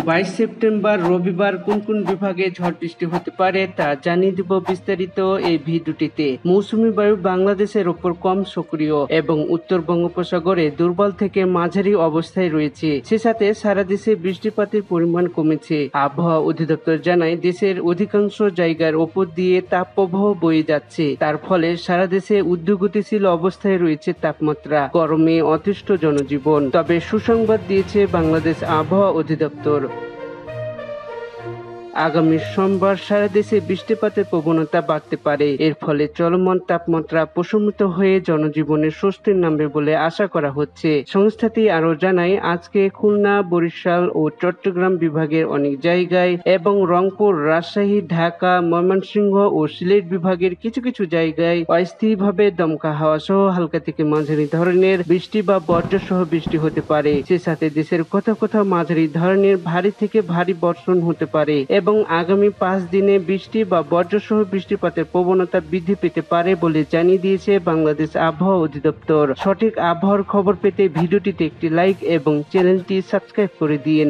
22 September রবিবার কোন কোন বিভাগে ঝড় বৃষ্টি হতে পারে তা জানিয়ে দিব বিস্তারিত এই ভিডিওটিতে। মৌসুমী বায়ু বাংলাদেশের ওপর কম সক্রিয় এবং উত্তর বঙ্গোপসাগরে দুর্বল থেকে মাঝারি অবস্থায় রয়েছে। সে সাথে সারা দেশে বৃষ্টিপাতের পরিমাণ কমেছে। আবহাওয়া অধিদপ্তর জানায় দেশের অধিকাংশ জায়গার ওপর দিয়ে তাপপ্রবাহ বয়ে যাচ্ছে। তার ফলে সারা দেশে ঊর্ধ্বগতিশীল অবস্থায় রয়েছে তাপমাত্রা, গরমে অতিষ্ঠ জনজীবন। তবে সুসংবাদ দিয়েছে বাংলাদেশ আবহাওয়া অধিদপ্তর। আগামী সোমবার সারা দেশে বৃষ্টিপাতের প্রবণতা বাড়তে পারে। এর ফলে চলমান তাপমাত্রা প্রশমিত হয়ে জনজীবনের স্বস্তির নামবে বলে আশা করা হচ্ছে। সংস্থাটি আরও জানায় আজকে খুলনা, বরিশাল ও চট্টগ্রাম বিভাগের অনেক জায়গায় এবং রংপুর, রাজশাহী, ঢাকা, ময়মনসিংহ ও সিলেট বিভাগের কিছু কিছু জায়গায় অস্থায়ীভাবে দমকা হাওয়া সহ হালকা থেকে মাঝারি ধরনের বৃষ্টি বা বজ্রসহ বৃষ্টি হতে পারে। সে সাথে দেশের কোথাও কোথাও মাঝারি ধরনের ভারী থেকে ভারী বর্ষণ হতে পারে এবং আগামী 5 দিনে বৃষ্টি বা বজ্রসহ বৃষ্টিপাতের প্রবণতা বৃদ্ধি পেতে পারে বলে জানিয়ে দিয়েছে বাংলাদেশ আবহাওয়া অধিদপ্তর। সঠিক আবহাওয়ার খবর পেতে ভিডিওটিতে একটি লাইক এবং চ্যানেলটি সাবস্ক্রাইব করে দিন।